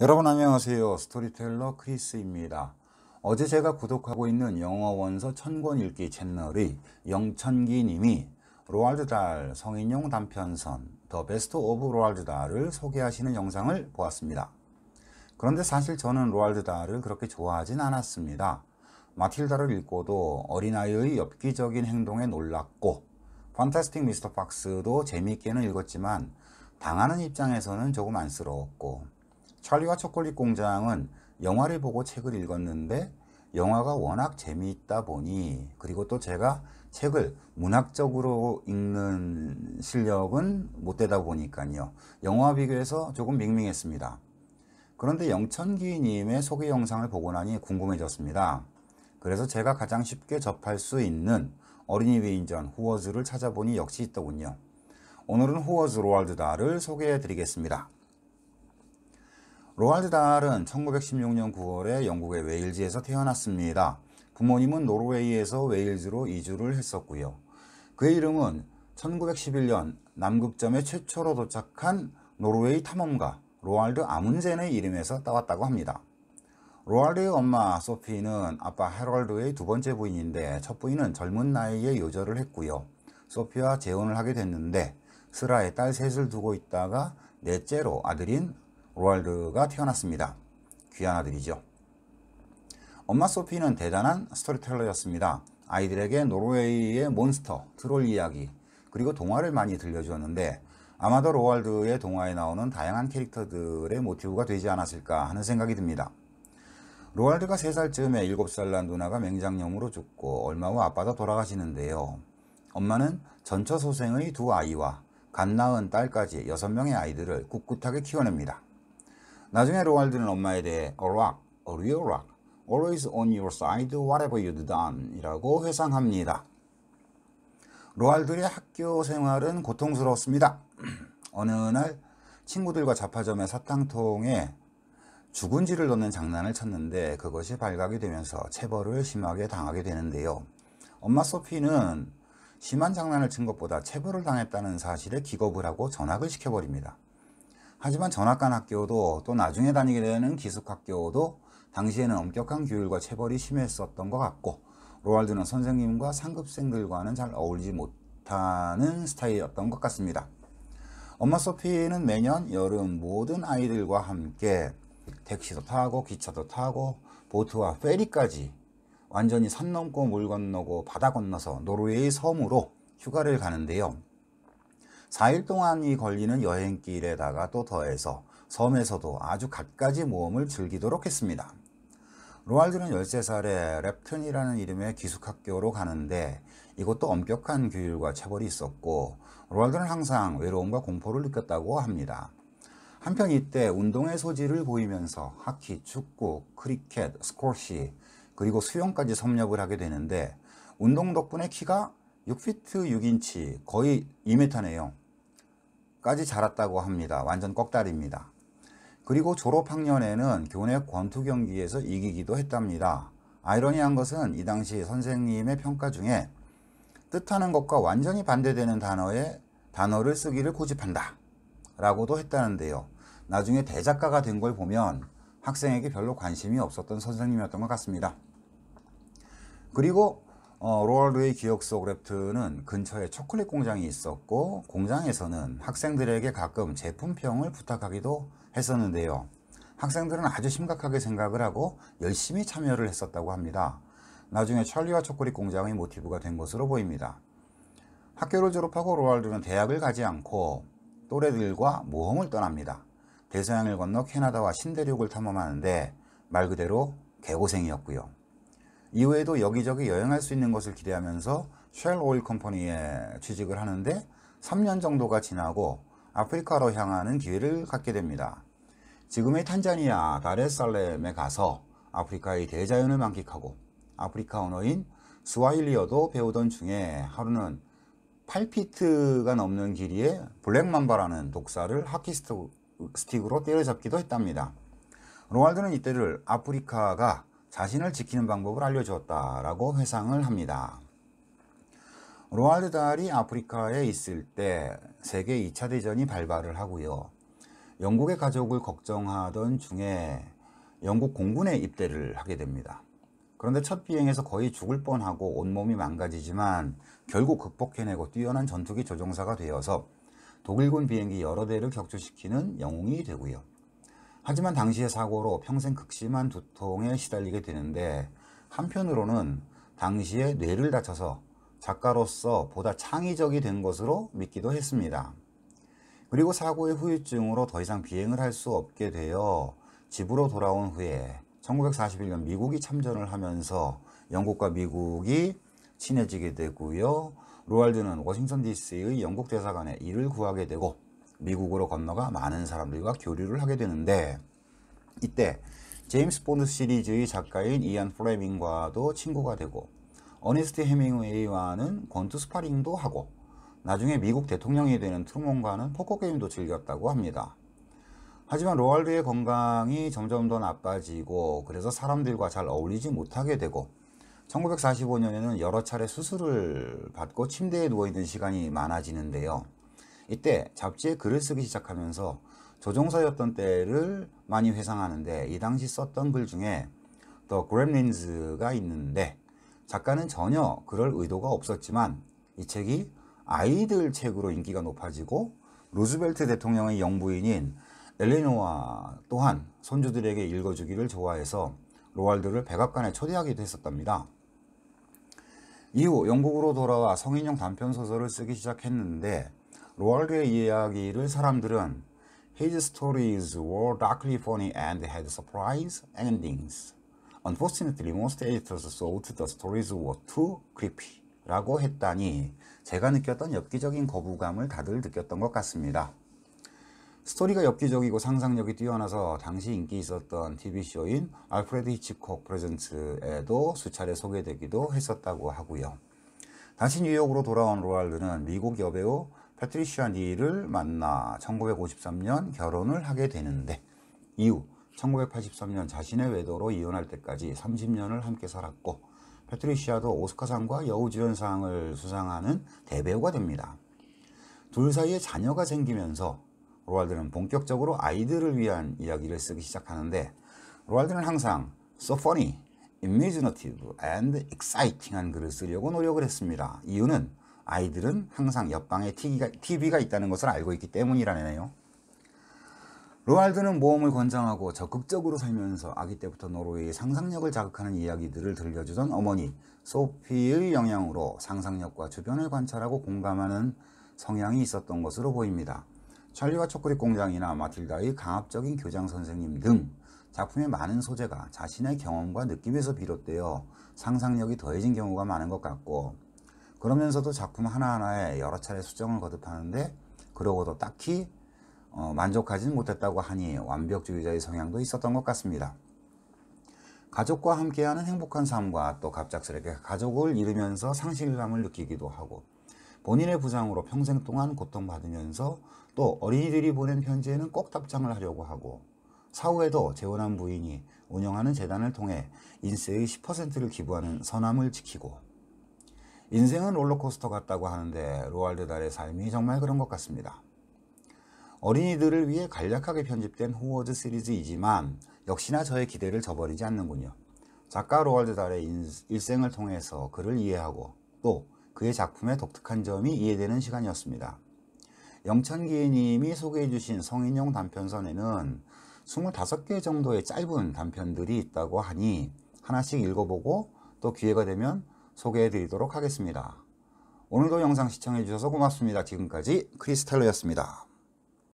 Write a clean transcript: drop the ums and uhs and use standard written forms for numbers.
여러분 안녕하세요. 스토리텔러 크리스입니다. 어제 제가 구독하고 있는 영어 원서 1000권 읽기 채널의 영천기 님이 로알드 다hl 성인용 단편선 더 베스트 오브 로알드 다hl을 소개하시는 영상을 보았습니다. 그런데 사실 저는 로알드 다hl을 그렇게 좋아하진 않았습니다. 마틸다를 읽고도 어린아이의 엽기적인 행동에 놀랐고 판타스틱 미스터 박스도 재미있게는 읽었지만 당하는 입장에서는 조금 안쓰러웠고 찰리와 초콜릿 공장은 영화를 보고 책을 읽었는데 영화가 워낙 재미있다 보니, 그리고 또 제가 책을 문학적으로 읽는 실력은 못 되다 보니까요, 영화와 비교해서 조금 밍밍했습니다. 그런데 영천기님의 소개 영상을 보고 나니 궁금해졌습니다. 그래서 제가 가장 쉽게 접할 수 있는 어린이 위인전 후어즈를 찾아보니 역시 있더군요. 오늘은 후어즈 로알드 다hl을 소개해 드리겠습니다. 로알드 다hl은 1916년 9월에 영국의 웨일즈에서 태어났습니다. 부모님은 노르웨이에서 웨일즈로 이주를 했었고요. 그의 이름은 1911년 남극점에 최초로 도착한 노르웨이 탐험가 로알드 아문센의 이름에서 따왔다고 합니다. 로알드의 엄마 소피는 아빠 해럴드의 두 번째 부인인데 첫 부인은 젊은 나이에 요절을 했고요. 소피와 재혼을 하게 됐는데 슬하에 딸 셋을 두고 있다가 넷째로 아들인 로알드가 태어났습니다. 귀한 아들이죠. 엄마 소피는 대단한 스토리텔러였습니다. 아이들에게 노르웨이의 몬스터, 트롤 이야기, 그리고 동화를 많이 들려주었는데 아마도 로알드의 동화에 나오는 다양한 캐릭터들의 모티브가 되지 않았을까 하는 생각이 듭니다. 로알드가 3살쯤에 7살 난 누나가 맹장염으로 죽고 얼마 후 아빠도 돌아가시는데요. 엄마는 전처소생의 두 아이와 갓 낳은 딸까지 6명의 아이들을 꿋꿋하게 키워냅니다. 나중에 로알드는 엄마에 대해 a rock, a real rock, always on your side, whatever you've done 이라고 회상합니다. 로알드의 학교 생활은 고통스러웠습니다. 어느 날 친구들과 잡화점의 사탕통에 죽은지를 넣는 장난을 쳤는데 그것이 발각이 되면서 체벌을 심하게 당하게 되는데요. 엄마 소피는 심한 장난을 친 것보다 체벌을 당했다는 사실에 기겁을 하고 전학을 시켜버립니다. 하지만 전학간 학교도 또 나중에 다니게 되는 기숙학교도 당시에는 엄격한 규율과 체벌이 심했었던 것 같고 로알드는 선생님과 상급생들과는 잘 어울리지 못하는 스타일이었던 것 같습니다. 엄마 소피는 매년 여름 모든 아이들과 함께 택시도 타고 기차도 타고 보트와 페리까지 완전히 산 넘고 물 건너고 바다 건너서 노르웨이 섬으로 휴가를 가는데요. 4일 동안이 걸리는 여행길에다가 또 더해서 섬에서도 아주 갖가지 모험을 즐기도록 했습니다. 로알드는 13살에 랩튼이라는 이름의 기숙학교로 가는데 이것도 엄격한 규율과 체벌이 있었고 로알드는 항상 외로움과 공포를 느꼈다고 합니다. 한편 이때 운동의 소질을 보이면서 하키, 축구, 크리켓, 스쿼시 그리고 수영까지 섭렵을 하게 되는데 운동 덕분에 키가 6피트 6인치 거의 2m네요. 까지 자랐다고 합니다. 완전 꺽다리입니다. 그리고 졸업학년에는 교내 권투 경기에서 이기기도 했답니다. 아이러니한 것은 이 당시 선생님의 평가 중에 뜻하는 것과 완전히 반대되는 단어를 쓰기를 고집한다 라고도 했다는데요. 나중에 대작가가 된 걸 보면 학생에게 별로 관심이 없었던 선생님이었던 것 같습니다. 그리고 로알드의 기억 속 랩튼은 근처에 초콜릿 공장이 있었고 공장에서는 학생들에게 가끔 제품평을 부탁하기도 했었는데요. 학생들은 아주 심각하게 생각을 하고 열심히 참여를 했었다고 합니다. 나중에 찰리와 초콜릿 공장의 모티브가 된 것으로 보입니다. 학교를 졸업하고 로알드는 대학을 가지 않고 또래들과 모험을 떠납니다. 대서양을 건너 캐나다와 신대륙을 탐험하는데 말 그대로 개고생이었고요. 이후에도 여기저기 여행할 수 있는 것을 기대하면서 쉘 오일 컴퍼니에 취직을 하는데 3년 정도가 지나고 아프리카로 향하는 기회를 갖게 됩니다. 지금의 탄자니아 다레살렘에 가서 아프리카의 대자연을 만끽하고 아프리카 언어인 스와힐리어도 배우던 중에 하루는 8피트가 넘는 길이의 블랙맘바라는 독사를 하키스틱으로 때려잡기도 했답니다. 로알드는 이때를 아프리카가 자신을 지키는 방법을 알려주었다라고 회상을 합니다. 로알드 다hl이 아프리카에 있을 때 세계 2차 대전이 발발을 하고요. 영국의 가족을 걱정하던 중에 영국 공군에 입대를 하게 됩니다. 그런데 첫 비행에서 거의 죽을 뻔하고 온몸이 망가지지만 결국 극복해내고 뛰어난 전투기 조종사가 되어서 독일군 비행기 여러 대를 격추시키는 영웅이 되고요. 하지만 당시의 사고로 평생 극심한 두통에 시달리게 되는데 한편으로는 당시에 뇌를 다쳐서 작가로서 보다 창의적이 된 것으로 믿기도 했습니다. 그리고 사고의 후유증으로 더 이상 비행을 할 수 없게 되어 집으로 돌아온 후에 1941년 미국이 참전을 하면서 영국과 미국이 친해지게 되고요. 로알드는 워싱턴 DC의 영국 대사관에 일을 구하게 되고 미국으로 건너가 많은 사람들과 교류를 하게 되는데 이때 제임스 본드 시리즈의 작가인 이안 플레밍과도 친구가 되고 어니스트 해밍웨이와는 권투 스파링도 하고 나중에 미국 대통령이 되는 트루먼과는 포커 게임도 즐겼다고 합니다. 하지만 로알드의 건강이 점점 더 나빠지고 그래서 사람들과 잘 어울리지 못하게 되고 1945년에는 여러 차례 수술을 받고 침대에 누워있는 시간이 많아지는데요. 이때 잡지에 글을 쓰기 시작하면서 조종사였던 때를 많이 회상하는데 이 당시 썼던 글 중에 The Gremlins가 있는데 작가는 전혀 그럴 의도가 없었지만 이 책이 아이들 책으로 인기가 높아지고 루즈벨트 대통령의 영부인인 엘레노아 또한 손주들에게 읽어주기를 좋아해서 로알드를 백악관에 초대하기도 했었답니다. 이후 영국으로 돌아와 성인용 단편소설을 쓰기 시작했는데 로알드의 이야기를 사람들은 His stories were darkly funny and had surprise endings. Unfortunately, most editors thought the stories were too creepy 라고 했다니 제가 느꼈던 엽기적인 거부감을 다들 느꼈던 것 같습니다. 스토리가 엽기적이고 상상력이 뛰어나서 당시 인기 있었던 TV쇼인 알프레드 히치콕 프레젠츠에도 수차례 소개되기도 했었다고 하고요. 다시 뉴욕으로 돌아온 로알드는 미국 여배우 패트리시아 닐을 만나 1953년 결혼을 하게 되는데 이후 1983년 자신의 외도로 이혼할 때까지 30년을 함께 살았고 패트리시아도 오스카상과 여우주연상을 수상하는 대배우가 됩니다. 둘 사이에 자녀가 생기면서 로알드는 본격적으로 아이들을 위한 이야기를 쓰기 시작하는데 로알드는 항상 so funny, imaginative and exciting한 글을 쓰려고 노력을 했습니다. 이유는 아이들은 항상 옆방에 TV가 있다는 것을 알고 있기 때문이라네요. 로알드는 모험을 권장하고 적극적으로 살면서 아기 때부터 노르웨이의 상상력을 자극하는 이야기들을 들려주던 어머니 소피의 영향으로 상상력과 주변을 관찰하고 공감하는 성향이 있었던 것으로 보입니다. 찰리와 초콜릿 공장이나 마틸다의 강압적인 교장 선생님 등 작품의 많은 소재가 자신의 경험과 느낌에서 비롯되어 상상력이 더해진 경우가 많은 것 같고 그러면서도 작품 하나하나에 여러 차례 수정을 거듭하는데 그러고도 딱히 만족하지는 못했다고 하니 완벽주의자의 성향도 있었던 것 같습니다. 가족과 함께하는 행복한 삶과 또 갑작스럽게 가족을 잃으면서 상실감을 느끼기도 하고 본인의 부상으로 평생 동안 고통받으면서 또 어린이들이 보낸 편지에는 꼭 답장을 하려고 하고 사후에도 재혼한 부인이 운영하는 재단을 통해 인세의 10%를 기부하는 선함을 지키고 인생은 롤러코스터 같다고 하는데 로알드 달의 삶이 정말 그런 것 같습니다. 어린이들을 위해 간략하게 편집된 호워즈 시리즈이지만 역시나 저의 기대를 저버리지 않는군요. 작가 로알드 달의 일생을 통해서 그를 이해하고 또 그의 작품의 독특한 점이 이해되는 시간이었습니다. 영찬기님이 소개해 주신 성인용 단편선에는 25개 정도의 짧은 단편들이 있다고 하니 하나씩 읽어보고 또 기회가 되면 소개해 드리도록 하겠습니다. 오늘도 영상 시청해 주셔서 고맙습니다. 지금까지 크리스탈러였습니다.